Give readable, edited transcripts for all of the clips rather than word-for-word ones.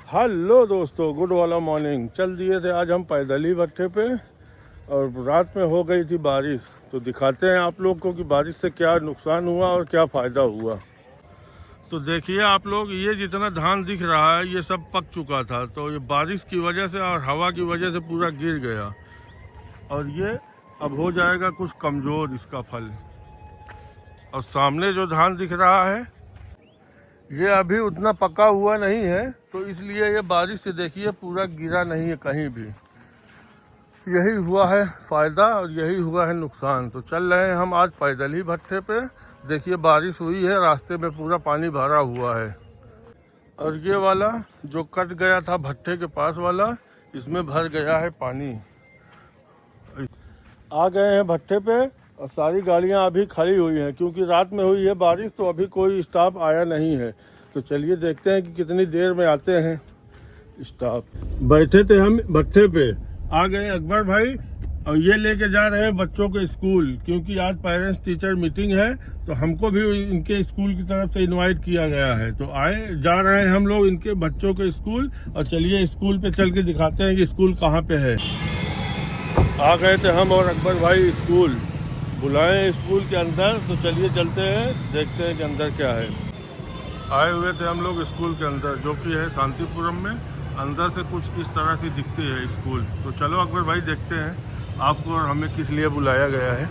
Hello दोस्तों, good वाला morning. चल दिए थे आज हम पैदल ही भट्टे पे और रात में हो गई थी बारिश। तो दिखाते हैं आप लोग को कि बारिश से क्या नुकसान हुआ और क्या फ़ायदा हुआ। तो देखिए आप लोग, ये जितना धान दिख रहा है ये सब पक चुका था, तो ये बारिश की वजह से और हवा की वजह से पूरा गिर गया और ये अब हो जाएगा कुछ कमज़ोर इसका फल। और सामने जो धान दिख रहा है ये अभी उतना पका हुआ नहीं है, तो इसलिए ये बारिश से देखिए पूरा गिरा नहीं है कहीं भी। यही हुआ है फ़ायदा और यही हुआ है नुकसान। तो चल रहे हैं हम आज पैदल ही भट्टे पे। देखिए बारिश हुई है, रास्ते में पूरा पानी भरा हुआ है और ये वाला जो कट गया था भट्टे के पास वाला, इसमें भर गया है पानी। आ गए हैं भट्टे पे और सारी गाड़ियां अभी खड़ी हुई हैं क्योंकि रात में हुई है बारिश, तो अभी कोई स्टाफ आया नहीं है। तो चलिए देखते हैं कि कितनी देर में आते हैं स्टाफ। बैठे थे हम भट्टे पे, आ गए अकबर भाई और ये लेके जा रहे हैं बच्चों के स्कूल, क्योंकि आज पेरेंट्स टीचर मीटिंग है तो हमको भी इनके स्कूल की तरफ से इनवाइट किया गया है। तो जा रहे हैं हम लोग इनके बच्चों के स्कूल। और चलिए स्कूल पे चल के दिखाते हैं कि स्कूल कहाँ पे है। आ गए थे हम और अकबर भाई स्कूल, बुलाए स्कूल के अंदर। तो चलिए चलते हैं, देखते हैं कि अंदर क्या है। आए हुए थे हम लोग स्कूल के अंदर, जो कि है शांतिपुरम में। अंदर से कुछ इस तरह से दिखती है स्कूल। तो चलो अकबर भाई देखते हैं आपको और हमें किस लिए बुलाया गया है।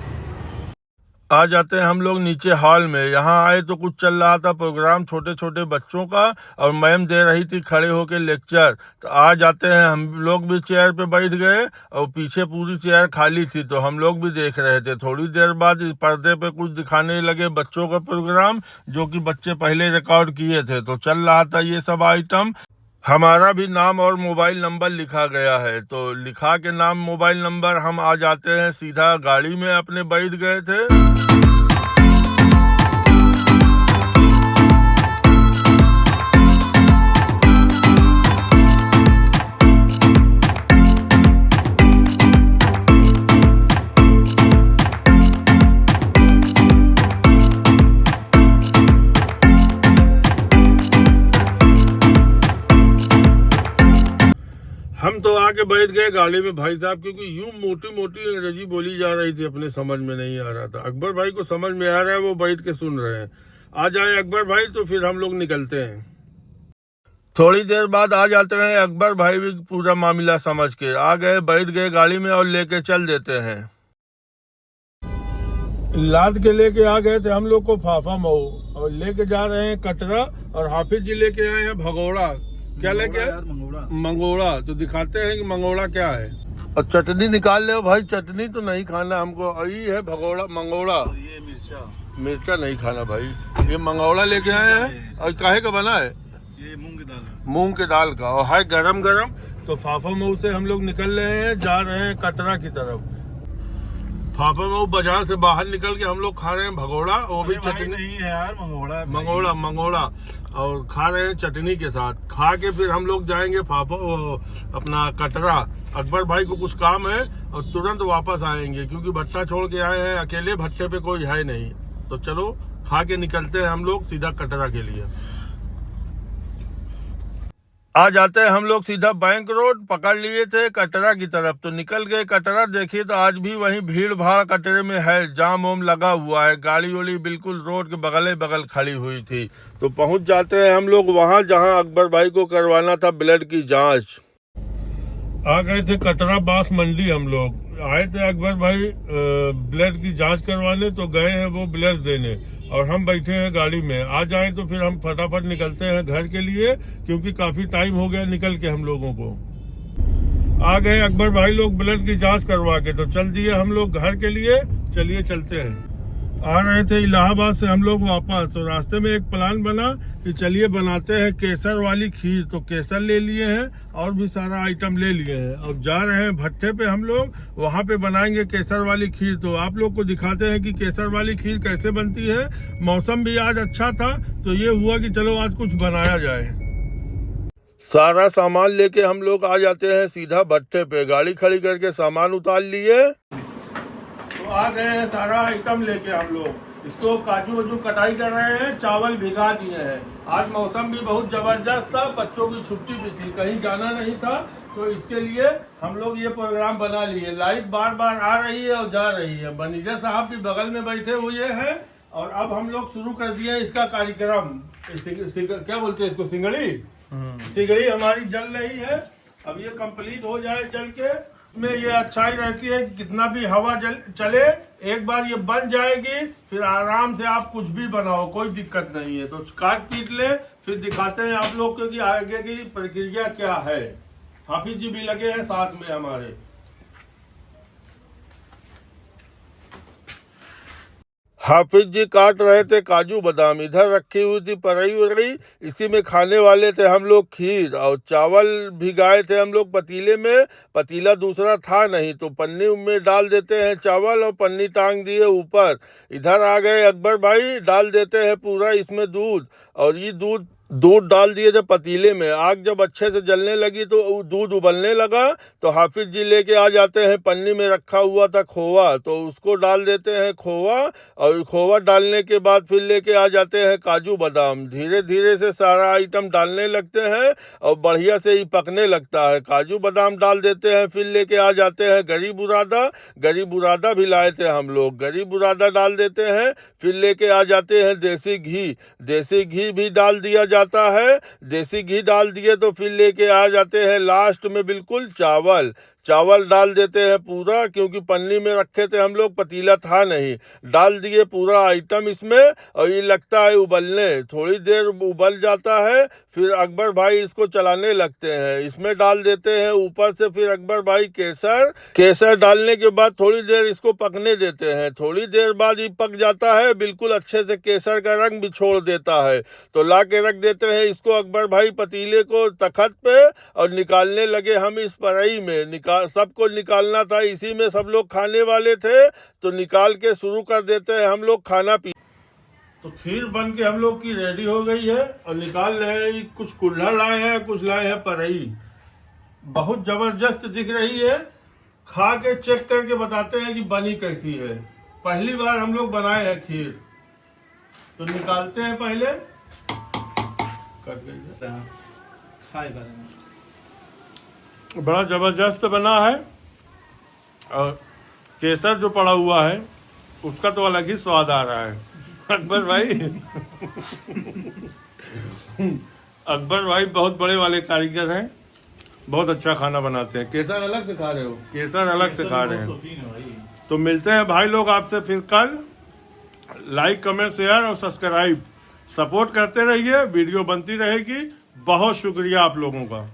आ जाते हैं हम लोग नीचे हॉल में। यहाँ आए तो कुछ चल रहा था प्रोग्राम छोटे छोटे बच्चों का और मैम दे रही थी खड़े होके लेक्चर। तो आ जाते हैं हम लोग भी चेयर पे बैठ गए और पीछे पूरी चेयर खाली थी, तो हम लोग भी देख रहे थे। थोड़ी देर बाद इस पर्दे पे कुछ दिखाने लगे बच्चों का प्रोग्राम, जो कि बच्चे पहले रिकॉर्ड किए थे। तो चल रहा था ये सब आइटम। हमारा भी नाम और मोबाइल नंबर लिखा गया है, तो लिखा के नाम मोबाइल नंबर हम आ जाते हैं सीधा गाड़ी में अपने बैठ गए थे। हम तो आके बैठ गए गाड़ी में भाई साहब, क्योंकि यूं मोटी मोटी अंग्रेजी बोली जा रही थी, अपने समझ में नहीं आ रहा था। अकबर भाई को समझ में आ रहा है, वो बैठ के सुन रहे हैं। आ जाए अकबर भाई तो फिर हम लोग निकलते हैं। थोड़ी देर बाद आ जाते हैं अकबर भाई भी पूरा मामला समझ के आ गए, बैठ गए गाड़ी में और लेके चल देते हैं। लाद के लेके आ गए थे हम लोग को फाफा मऊ और लेके जा रहे हैं कटरा। और हाफिज जी लेके आए हैं भगोड़ा। क्या लेके आए? मंगोड़ा। तो दिखाते हैं कि मंगोड़ा क्या है। और चटनी निकाल ले भाई, चटनी तो नहीं खाना हमको। यही है भगोड़ा मंगोड़ा। ये मिर्चा नहीं खाना भाई। ये मंगोड़ा लेके आए हैं। और काहे का बना है? ये मूंग की दाल है। मूंग के दाल का, और है गरम गरम। तो फाफा मऊ से हम लोग निकल रहे हैं, जा रहे हैं कटरा की तरफ। फाफा मऊ बाजार से बाहर निकल के हम लोग खा रहे हैं भगोड़ा, वो भी चटनी नहीं है यार, मंगोड़ा और खा रहे हैं चटनी के साथ। खा के फिर हम लोग जाएंगे अपना कटरा। अकबर भाई को कुछ काम है और तुरंत वापस आएंगे, क्योंकि भट्टा छोड़ के आए हैं, अकेले भट्टे पे कोई है नहीं। तो चलो खा के निकलते हैं हम लोग सीधा कटरा के लिए। आ जाते हैं हम लोग सीधा बैंक रोड पकड़ लिए थे कटरा की तरफ। तो निकल गए कटरा। देखिए तो आज भी वही भीड़ भाड़ कटरे में है, जाम वाम लगा हुआ है, गाड़ी वाड़ी बिल्कुल रोड के बगल खड़ी हुई थी। तो पहुंच जाते हैं हम लोग वहां जहां अकबर भाई को करवाना था ब्लड की जांच। आ गए थे कटरा बांस मंडी। हम लोग आए थे अकबर भाई ब्लड की जांच करवाने, तो गए हैं वो ब्लड देने और हम बैठे हैं गाड़ी में। आ जाए तो फिर हम फटाफट निकलते हैं घर के लिए, क्योंकि काफी टाइम हो गया निकल के हम लोगों को। आ गए अकबर भाई लोग ब्लड की जांच करवा के, तो चल दिए हम लोग घर के लिए। चलिए चलते हैं। आ रहे थे इलाहाबाद से हम लोग वापस, तो रास्ते में एक प्लान बना कि चलिए बनाते हैं केसर वाली खीर। तो केसर ले लिए हैं और भी सारा आइटम ले लिए हैं और जा रहे हैं भट्टे पे हम लोग, वहाँ पे बनाएंगे केसर वाली खीर। तो आप लोग को दिखाते हैं कि केसर वाली खीर कैसे बनती है। मौसम भी आज अच्छा था, तो ये हुआ कि चलो आज कुछ बनाया जाए। सारा सामान लेके हम लोग आ जाते हैं सीधा भट्टे पे। गाड़ी खड़ी करके सामान उतार लिए, तो आ गए हैं सारा आइटम लेके हम लोग। इसको काजू वाजू कटाई कर रहे हैं, चावल भिगा दिए हैं। आज मौसम भी बहुत जबरदस्त था, बच्चों की छुट्टी भी थी, कहीं जाना नहीं था, तो इसके लिए हम लोग ये प्रोग्राम बना लिए। लाइट बार बार आ रही है और जा रही है। मैनेजर साहब भी बगल में बैठे हुए हैं और अब हम लोग शुरू कर दिए इसका कार्यक्रम। क्या बोलते हैं इसको, सिंगड़ी। सिंगड़ी हमारी जल रही है, अब ये कंप्लीट हो जाए जल के। में ये अच्छाई रहती है कि कितना भी हवा चले, एक बार ये बन जाएगी, फिर आराम से आप कुछ भी बनाओ, कोई दिक्कत नहीं है। तो काट पीट ले, फिर दिखाते हैं आप लोग को कि आगे की प्रक्रिया क्या है। हाफिज जी भी लगे हैं साथ में हमारे। हाफिज जी काट रहे थे काजू बादाम, इधर रखी हुई थी परई उरई, इसी में खाने वाले थे हम लोग खीर, और चावल भिगाए थे हम लोग पतीले में। पतीला दूसरा था नहीं, तो पन्नी में डाल देते हैं चावल और पन्नी टांग दिए ऊपर। इधर आ गए अकबर भाई, डाल देते हैं पूरा इसमें दूध, और ये दूध डाल दिए थे पतीले में। आग जब अच्छे से जलने लगी तो दूध उबलने लगा, तो हाफिज जी लेके आ जाते हैं, पन्नी में रखा हुआ था खोवा, तो उसको डाल देते हैं खोवा, और खोवा डालने के बाद फिर लेके आ जाते हैं काजू बादाम। धीरे धीरे से सारा आइटम डालने लगते हैं और बढ़िया से ही पकने लगता है। काजू बादाम डाल देते हैं, फिर लेके आ जाते हैं गरी बुरादा भी लाए थे हम लोग, गरी बुरादा डाल देते हैं, फिर लेके आ जाते हैं देसी घी भी डाल दिया जाता है। देसी घी डाल दिए तो फिर लेके आ जाते हैं लास्ट में बिल्कुल चावल डाल देते हैं पूरा, क्योंकि पन्नी में रखे थे हम लोग, पतीला था नहीं। डाल दिए पूरा आइटम इसमें, और ये लगता है उबलने, थोड़ी देर उबल जाता है, फिर अकबर भाई इसको चलाने लगते हैं। इसमें डाल देते हैं ऊपर से फिर अकबर भाई केसर डालने के बाद थोड़ी देर इसको पकने देते हैं। थोड़ी देर बाद ये पक जाता है, बिल्कुल अच्छे से केसर का रंग भी छोड़ देता है, तो ला के रख देते हैं इसको अकबर भाई पतीले को तखत पे, और निकालने लगे हम इस पराई में। सबको निकालना था, इसी में सब लोग खाने वाले थे, तो निकाल के शुरू कर देते हैं हम लोग खाना पी। तो खीर बन के हम लोग की रेडी हो गई है, और निकाल रहे हैं। कुछ कुल्हड़ लाए हैं, कुछ लाए हैं परई, बहुत जबरदस्त दिख रही है। खा के चेक करके बताते हैं कि बनी कैसी है। पहली बार हम लोग बनाए हैं खीर, तो निकालते हैं पहले। बड़ा जबरदस्त बना है, और केसर जो पड़ा हुआ है उसका तो अलग ही स्वाद आ रहा है। अकबर भाई बहुत बड़े वाले कारीगर हैं, बहुत अच्छा खाना बनाते हैं। केसर अलग से खा रहे हो? केसर अलग से खा रहे हैं। तो मिलते हैं भाई लोग आपसे फिर कल। लाइक कमेंट शेयर और सब्सक्राइब सपोर्ट करते रहिए, वीडियो बनती रहेगी। बहुत शुक्रिया आप लोगों का।